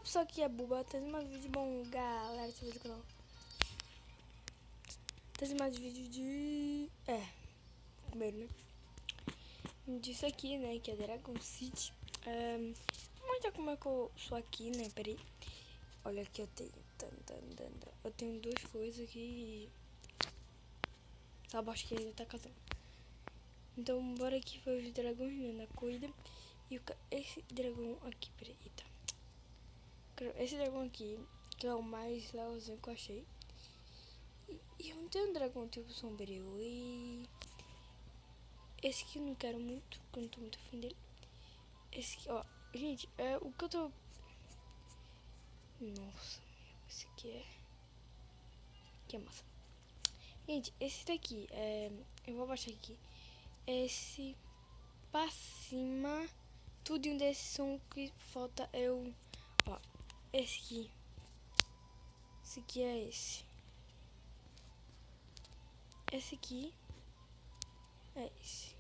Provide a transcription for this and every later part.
pessoa que é boba, tem mais vídeo bom, galera, esse vídeo do canal. Tem mais vídeo de... primeiro, né? Disso aqui, né, que é Dragon City. Vamos mostrar como é que eu sou aqui, né, peraí. Olha aqui, eu tenho... Eu tenho duas coisas aqui. Sabe, acho que ele tá casando. Então, bora aqui ver os dragões, né, na corrida. E esse dragão aqui, peraí, tá. Esse dragão aqui, que é o mais legalzinho que eu achei. E eu não tenho um dragão tipo sombrio. E esse aqui eu não quero muito, porque eu não tô muito afim dele. Esse aqui, ó. Gente, o que eu tô... Nossa, esse aqui é... Que é massa. Gente, esse daqui, eu vou baixar aqui. Esse pra cima, tudo desses são que falta eu... Ó, esse aqui. Esse aqui é esse. Esse aqui é esse.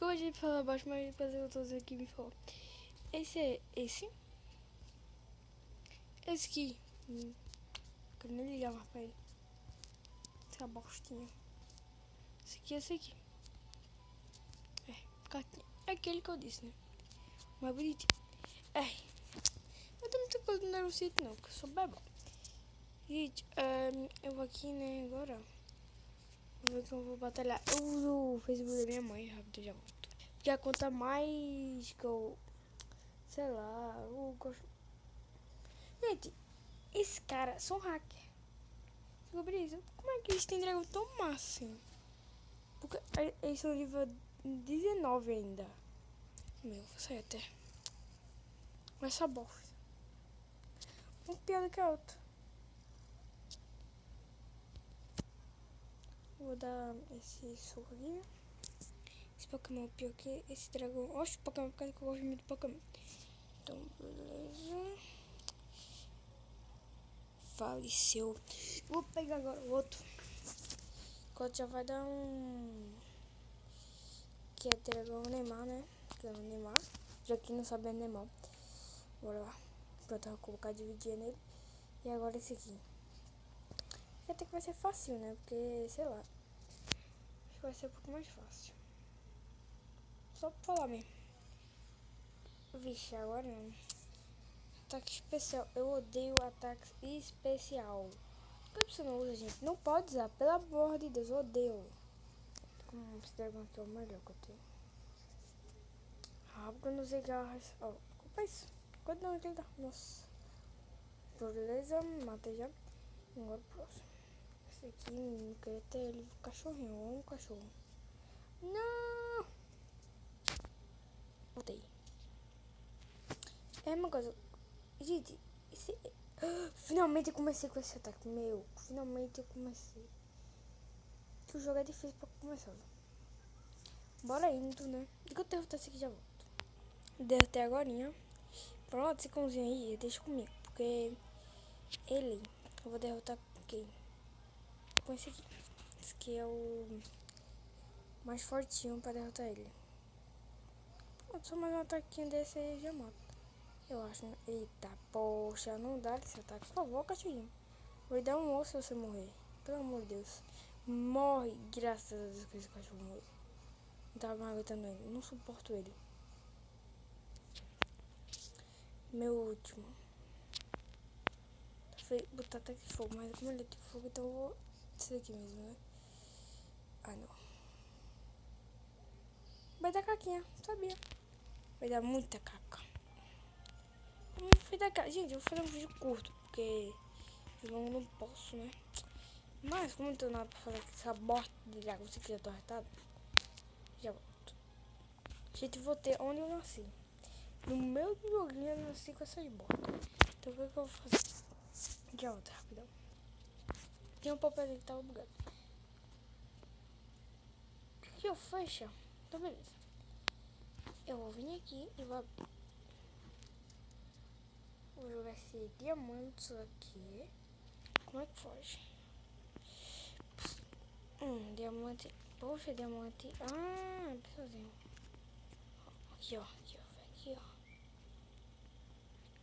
Eu gosto de falar baixo, mas depois eu tô aqui me falou. Esse é esse. Esse aqui. Quero nem ligar mais pra ele. Essa bostinha. Esse aqui é esse aqui. É aquele que eu disse, né? Mais bonitinho. Eu tenho muita coisa no Naruto não, porque eu sou bebê. Gente, eu vou aqui, né, agora. Vou ver que eu vou batalhar. Eu uso o Facebook da minha mãe, rápido, já volto. Já conta mais que eu... Sei lá, eu gosto... Gente, esse cara são hacker. Sobre isso, como é que eles têm dragão tão massa assim? Porque eles são nível 19 ainda. Meu, vou sair até. Mas essa bosta. Um pior do que a outra. Vou dar esse soco aqui. Esse Pokémon é pior que esse dragão. Oxe, Pokémon, porque eu gosto muito de Pokémon. Então, beleza. Faleceu. Vou pegar agora o outro. O outro já vai dar um... Que é dragão Neymar, né? Que é o Neymar. Já que não sabe é Neymar. Bora lá. Pronto, eu vou colocar dividir nele. E agora esse aqui. Até que vai ser fácil, né? Porque, sei lá. Acho que vai ser um pouco mais fácil. Só pra falar mesmo. Vixe, agora não. Ataque especial. Eu odeio ataque especial. Por que você não usa, gente? Não pode usar. Pelo amor de Deus, eu odeio. Como esse dragão aqui é o melhor que eu tenho. Rápido nos garras. Ó, culpa isso. Quando não ele dá. Nossa. Beleza, matei já. Agora o próximo. Esse aqui, não queria ter ele. Cachorrinho, ou um cachorro. Não! Voltei. É uma coisa. Gente, finalmente eu comecei com esse ataque. Meu, finalmente eu comecei. Que o jogo é difícil pra começar. Bora indo, né? E que eu derrotar esse aqui já volto. Derrotei agora. Pronto, esse cãozinho aí, deixa comigo. Porque ele, eu vou derrotar com quem? Com esse aqui. Esse aqui é o mais fortinho pra derrotar ele. Pronto, só mais um ataquinho desse aí já mata. Eu acho, né? Eita, poxa, não dá esse ataque. Por favor, cachorrinho. Vou dar um osso se você morrer. Pelo amor de Deus. Morre, graças a Deus que esse cachorro morreu. Não tava mais aguentando ele. Não suporto ele. Meu último. Botar ataque de fogo, mas como ele é de fogo, então eu vou... Esse daqui mesmo, né? Ah, não. Vai dar caquinha, sabia? Vai dar muita caca. Gente, eu vou fazer um vídeo curto, porque eu não posso, né? Mas como não tenho nada pra fazer com essa bosta de dragão, se quiser tô arretado, já volto. Gente, eu vou ter onde eu nasci. No meu joguinho eu nasci com essas botas. Então o que eu vou fazer? Já volto, rapidão. Tem um papel ali que tava bugado. O que eu fecho? Então beleza. Eu vou vir aqui e vou Vou jogar esse diamantes aqui. Como é que foge? Diamante. Poxa, diamante. Ah, sozinho. Aqui, ó. Aqui, ó. Aqui, ó.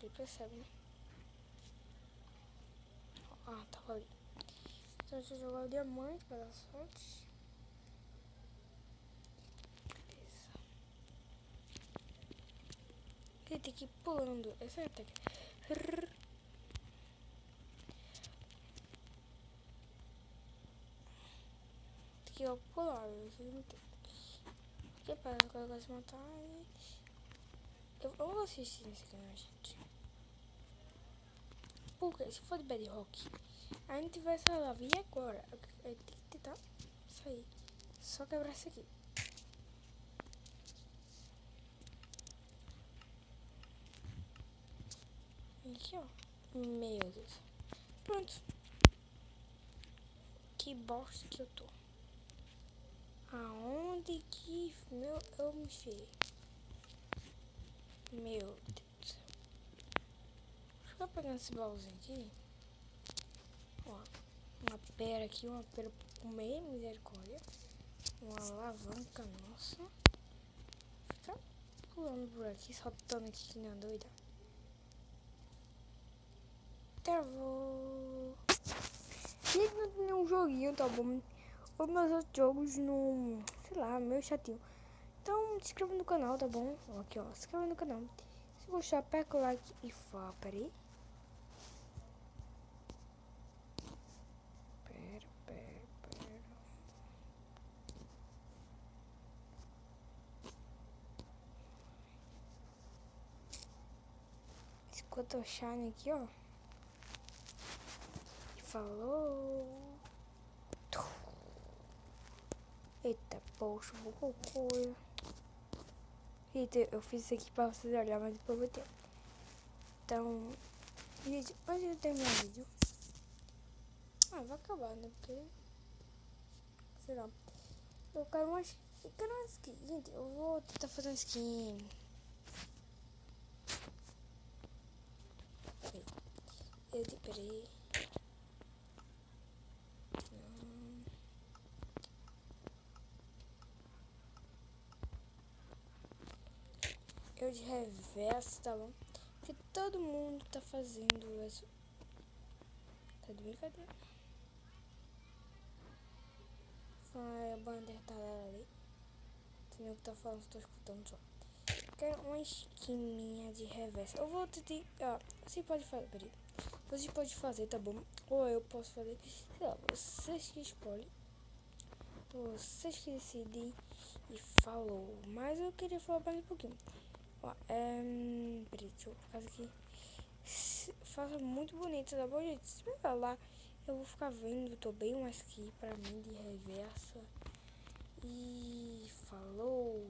Ele percebe, né? Ah, tava ali. Então deixa eu jogar o diamante para dar sorte. Beleza. Ele tem que ir pulando. Essa é a técnica. Tem que ir pular. Vocês não tem. Aqui para colocar as montanhas. Eu vou assistir nesse canal, gente. Porque se for de Bedrock, a gente vai essa lava. E agora? Eu tenho que tentar sair. Só quebrar isso aqui. Aqui, ó. Meu Deus. Pronto. Que bosta que eu tô. Aonde que eu me enfiei? Meu Deus do céu. Deixa eu pegar esse baúzinho aqui. Ó. Uma pera aqui, uma pera pra comer, misericórdia. Uma alavanca, nossa. Fica pulando por aqui, saltando aqui que nem uma doida. Travou. E não tem nenhum joguinho, tá bom? Os meus outros jogos não... Sei lá, meio chatinho. Então se inscreva no canal, tá bom? Aqui, ó. Se inscreva no canal. Se gostar, aperta o like e fala. Pera aí. Pera. Escuta o shine aqui, ó. Falou. Eita, poxa, vou coisa. Eita, eu fiz isso aqui pra vocês olharem, mas depois eu vou ter. Então, gente, antes de terminar o vídeo. Ah, vai acabar, né? Porque. Sei lá. Eu quero uma skin. Gente, eu vou tentar fazer uma skin. Peraí. Eu de reverso, tá bom? Porque todo mundo tá fazendo isso. Tá de brincadeira. A bandeira tá ali. Entendeu o que tá falando? Tô escutando só. Quero uma skin minha de reverso. Eu vou tentar. Você pode fazer. Peraí. Você pode fazer, tá bom? Ou eu posso fazer. Sei lá, vocês que escolhem. Vocês que decidem. E falou. Mas eu queria falar mais um pouquinho. Ó, peraí, deixa eu fazer aqui. Faça muito bonito, tá bom, gente? Se pegar lá, eu vou ficar vendo. Tô bem mais aqui pra mim de reversa. E falou.